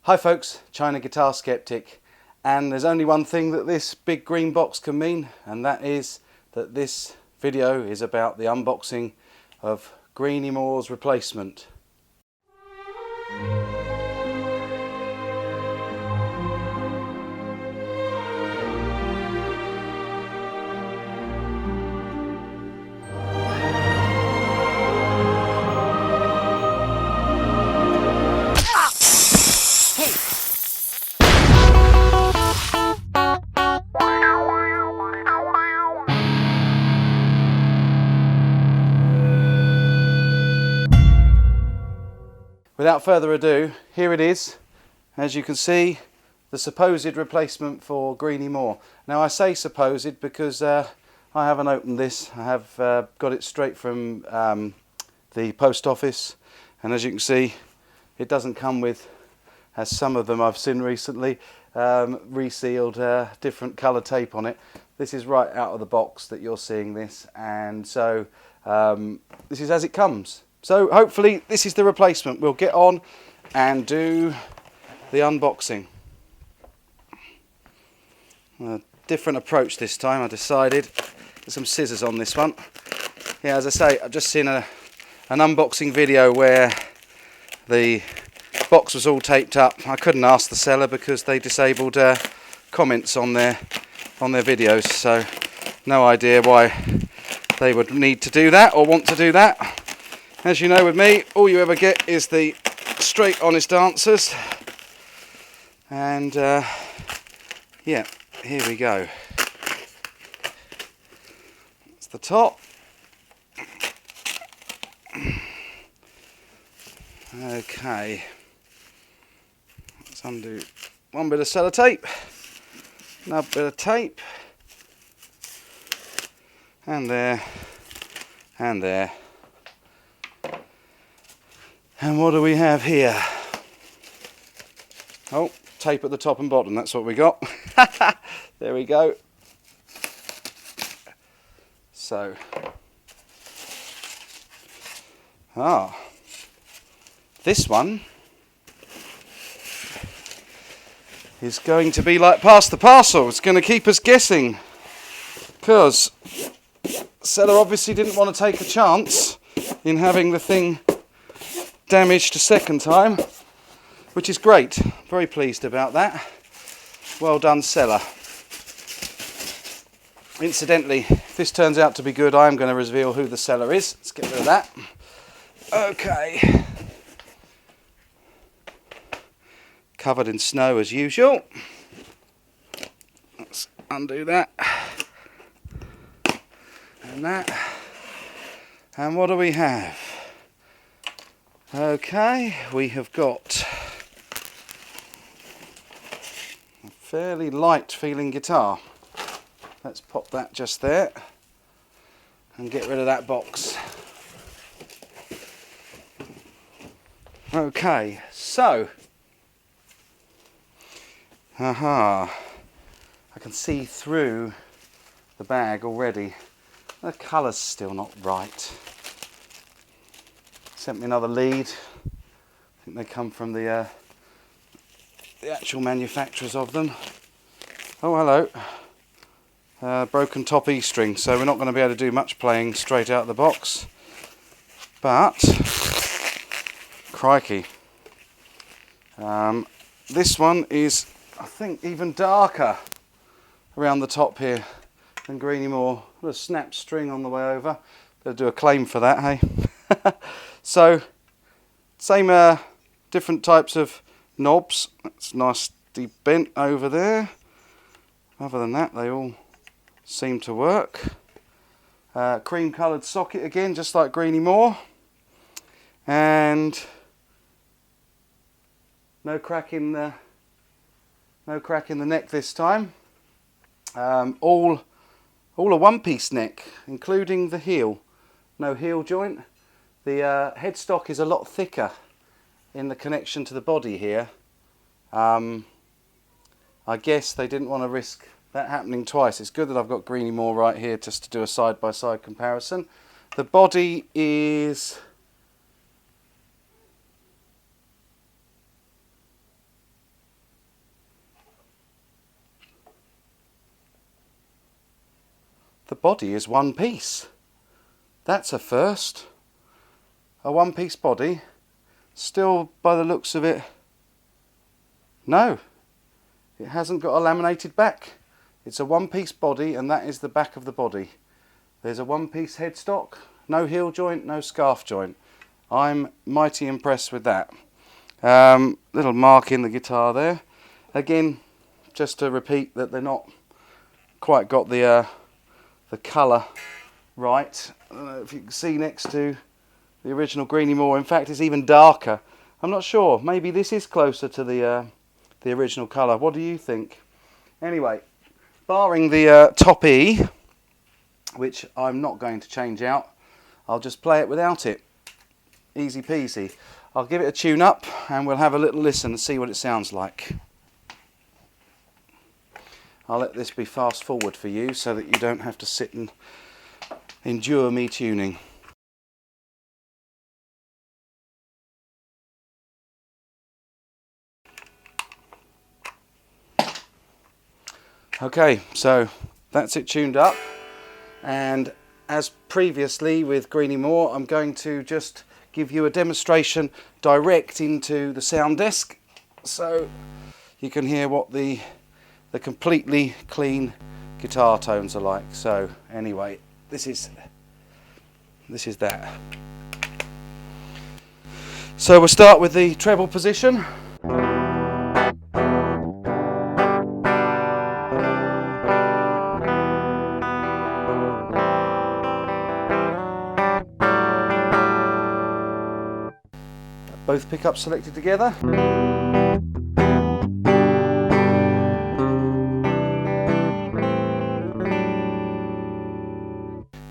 Hi folks, China Guitar Skeptic, and there's only one thing that this big green box can mean, and that is that this video is about the unboxing of Greeny Moore's replacement. Without further ado, here it is. As you can see, the supposed replacement for Greeny Moore. Now I say supposed because I haven't opened this. I have got it straight from the post office, and as you can see, it doesn't come with, as some of them I've seen recently, resealed different colour tape on it. This is right out of the box that you're seeing this, and so this is as it comes. So hopefully this is the replacement. We'll get on and do the unboxing. A different approach this time, I decided. Get some scissors on this one. Yeah, as I say, I've just seen an unboxing video where the box was all taped up. I couldn't ask the seller because they disabled comments on their videos, so no idea why they would need to do that or want to do that. As you know with me, all you ever get is the straight honest answers, and yeah, here we go. That's the top. Okay, let's undo one bit of sellotape, another bit of tape, and there, and there. And what do we have here? Oh, tape at the top and bottom, that's what we got. There we go. So, this one is going to be like Pass the Parcel. It's going to keep us guessing, because the seller obviously didn't want to take a chance in having the thing damaged a second time, which is great. Very pleased about that. Well done, seller. Incidentally, if this turns out to be good, I am going to reveal who the seller is. Let's get rid of that. Okay. Covered in snow as usual. Let's undo that. And that. And what do we have? Okay, we have got a fairly light feeling guitar. Let's pop that just there and get rid of that box. Okay, so I can see through the bag already. The colour's still not right. Sent me another lead. I think they come from the actual manufacturers of them. Oh, hello. Broken top E string, so we're not going to be able to do much playing straight out of the box. But, crikey. This one is, I think, even darker around the top here than Greeny Moore. What a snap string on the way over. Better do a claim for that, hey? So, same different types of knobs. That's nicely bent over there. Other than that, they all seem to work. Cream coloured socket again, just like Greeny Moore. And no crack in the neck this time. All a one-piece neck, including the heel. No heel joint. The headstock is a lot thicker in the connection to the body here. I guess they didn't want to risk that happening twice. It's good that I've got Greeny Moore right here just to do a side-by-side comparison. The body is the body is one piece. That's a first. A one-piece body. Still, by the looks of it, no, it hasn't got a laminated back. It's a one-piece body, and that is the back of the body. There's a one-piece headstock, no heel joint, no scarf joint. I'm mighty impressed with that. Little mark in the guitar there. Again, just to repeat that they're not quite got the colour right. I don't know if you can see next to the original Greeny Moore. In fact, it's even darker. I'm not sure. Maybe this is closer to the original colour. What do you think? Anyway, barring the top E, which I'm not going to change out, I'll just play it without it. Easy peasy. I'll give it a tune up and we'll have a little listen and see what it sounds like. I'll let this be fast forward for you so that you don't have to sit and endure me tuning. Okay, so that's it tuned up, and as previously with Greeny Moore, I'm going to just give you a demonstration direct into the sound desk so you can hear what the completely clean guitar tones are like. So anyway, this is that. So we'll start with the treble position. Both pickups selected together.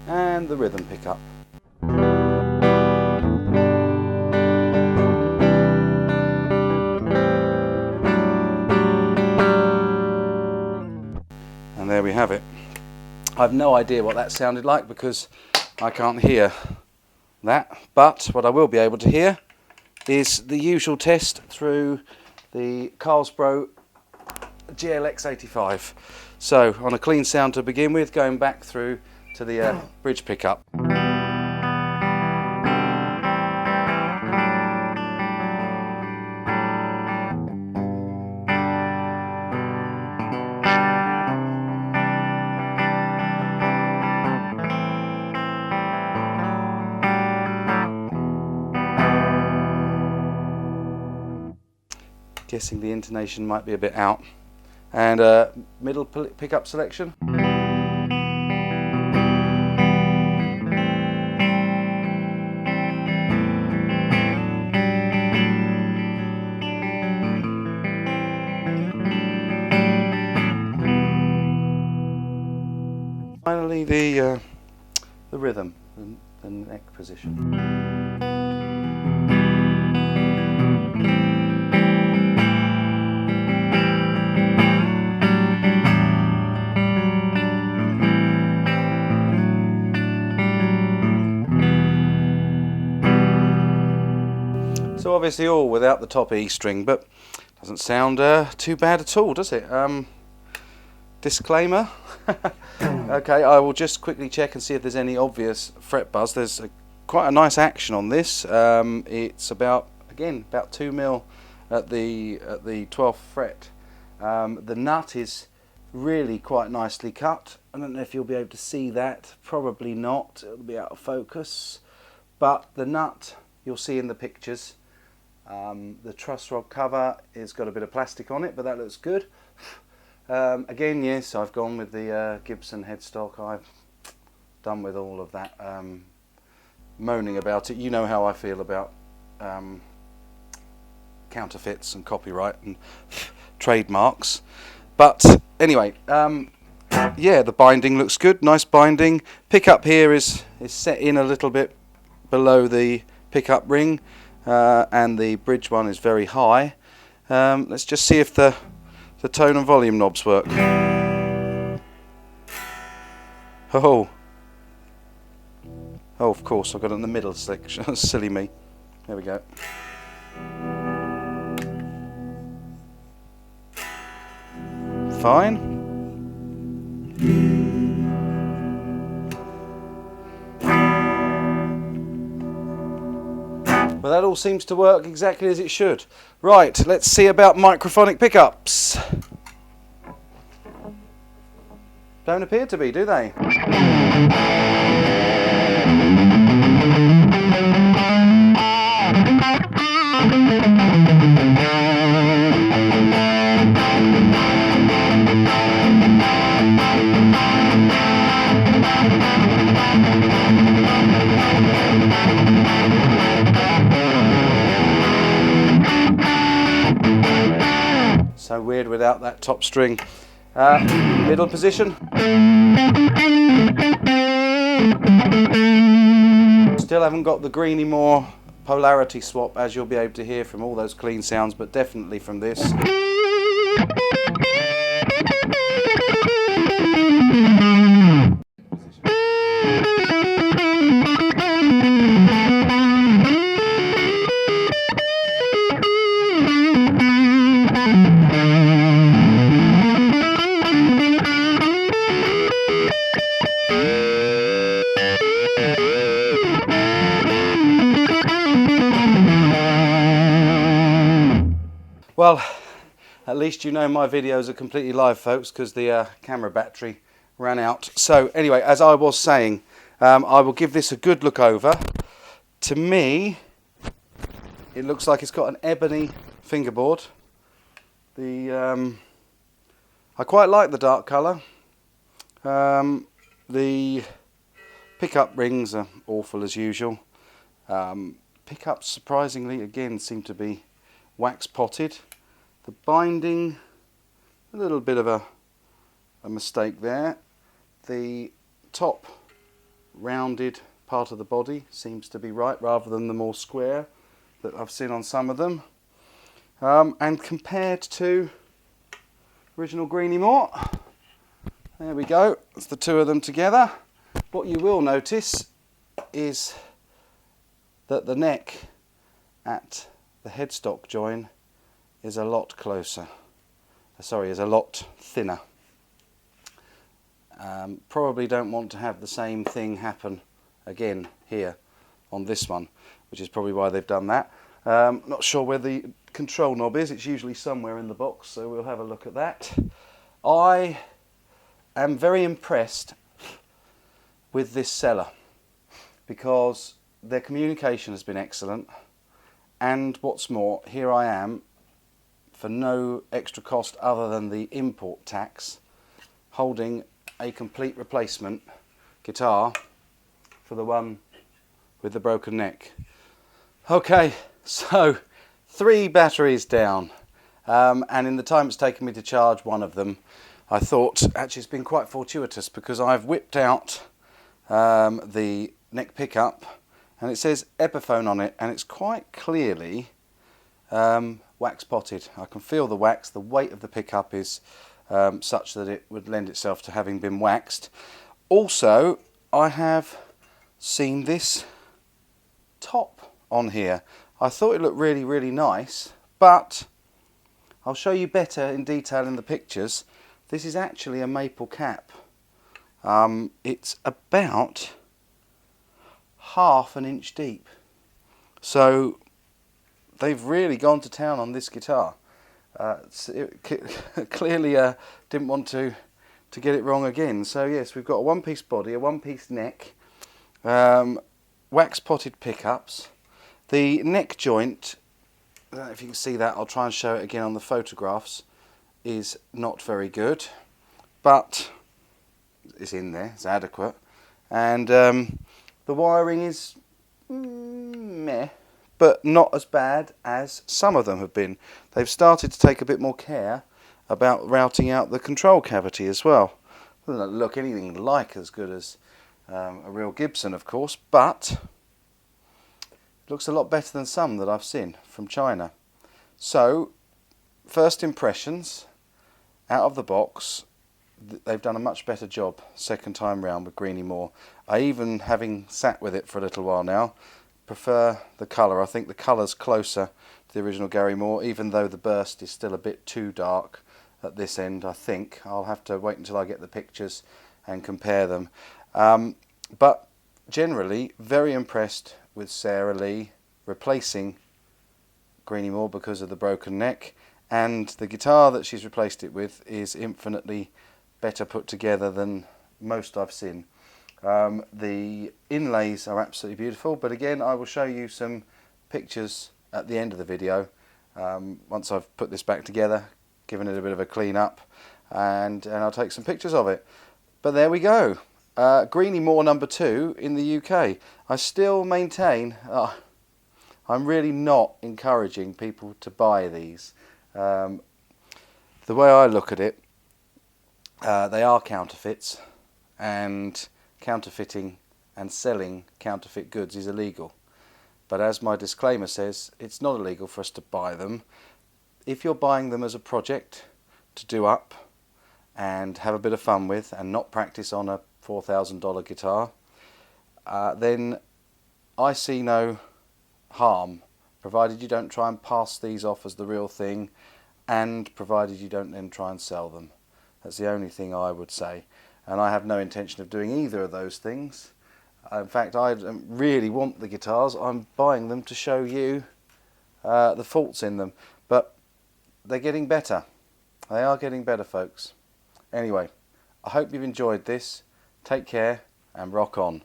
And the rhythm pickup. And there we have it. I have no idea what that sounded like because I can't hear that, but what I will be able to hear is the usual test through the Carlsbro GLX85. So on a clean sound to begin with, going back through to the bridge pickup. Guessing the intonation might be a bit out. And middle pickup selection. Finally, the rhythm, the neck position. So obviously all without the top E string, but doesn't sound too bad at all, does it? Disclaimer. Okay, I will just quickly check and see if there's any obvious fret buzz. There's quite a nice action on this. It's about 2 mil at the 12th fret. The nut is really quite nicely cut. I don't know if you'll be able to see that. Probably not. It'll be out of focus. But the nut you'll see in the pictures. The truss rod cover has got a bit of plastic on it, but that looks good. Again, yes, I've gone with the Chibson headstock. I've done with all of that moaning about it. You know how I feel about counterfeits and copyright and trademarks. But anyway, yeah, the binding looks good. Nice binding. Pickup here is set in a little bit below the pickup ring. And the bridge one is very high. Let's just see if the tone and volume knobs work. Oh, of course, I've got it in the middle section. Silly me. There we go. Fine. Well, that all seems to work exactly as it should. Right, let's see about microphonic pickups. Don't appear to be, do they? So weird without that top string. Middle position. Still haven't got the Greeny Moore polarity swap, as you'll be able to hear from all those clean sounds, but definitely from this. Well, at least you know my videos are completely live, folks, because the camera battery ran out. So anyway, as I was saying, I will give this a good look over. To me, it looks like it's got an ebony fingerboard. I quite like the dark colour. The pickup rings are awful as usual. Pickups, surprisingly, again seem to be wax potted. The binding, a little bit of a mistake there. The top rounded part of the body seems to be right, rather than the more square that I've seen on some of them. And compared to original Greeny Moore, there we go, it's the two of them together. What you will notice is that the neck at the headstock join is a lot closer. Sorry, is a lot thinner. Probably don't want to have the same thing happen again here on this one, which is probably why they've done that. Not sure where the control knob is. It's usually somewhere in the box, so we'll have a look at that. I am very impressed with this seller because their communication has been excellent, and what's more, here I am for no extra cost other than the import tax, holding a complete replacement guitar for the one with the broken neck. Okay, so 3 batteries down, and in the time it's taken me to charge one of them, I thought actually it's been quite fortuitous, because I've whipped out the neck pickup and it says Epiphone on it, and it's quite clearly wax potted. I can feel the wax. The weight of the pickup is such that it would lend itself to having been waxed. Also, I have seen this top on here. I thought it looked really, really nice, but I'll show you better in detail in the pictures. This is actually a maple cap. It's about ½ inch deep. So they've really gone to town on this guitar. Clearly didn't want to get it wrong again. So yes, we've got a one-piece body, a one-piece neck, wax potted pickups. The neck joint, I don't know if you can see that, I'll try and show it again on the photographs, is not very good, but it's in there, it's adequate. And the wiring is meh, but not as bad as some of them have been. They've started to take a bit more care about routing out the control cavity as well. Doesn't look anything like as good as a real Gibson, of course, but it looks a lot better than some that I've seen from China. So, first impressions, out of the box, they've done a much better job second time round with Greeny Moore. I even, having sat with it for a little while now, prefer the colour. I think the colour's closer to the original Gary Moore, even though the burst is still a bit too dark at this end, I think. I'll have to wait until I get the pictures and compare them. But generally, very impressed with Sarah Lee replacing Greeny Moore because of the broken neck, and the guitar that she's replaced it with is infinitely better put together than most I've seen. The inlays are absolutely beautiful, but again I will show you some pictures at the end of the video once I've put this back together, given it a bit of a clean up, and I'll take some pictures of it. But there we go. Greeny Moore number 2 in the UK. I still maintain I'm really not encouraging people to buy these. The way I look at it, they are counterfeits, and counterfeiting and selling counterfeit goods is illegal. But as my disclaimer says, it's not illegal for us to buy them. If you're buying them as a project to do up and have a bit of fun with and not practice on a $4,000 guitar, then I see no harm, provided you don't try and pass these off as the real thing, and provided you don't then try and sell them. That's the only thing I would say, and I have no intention of doing either of those things. In fact, I don't really want the guitars. I'm buying them to show you the faults in them, but they're getting better. They are getting better, folks. Anyway, I hope you've enjoyed this. Take care and rock on.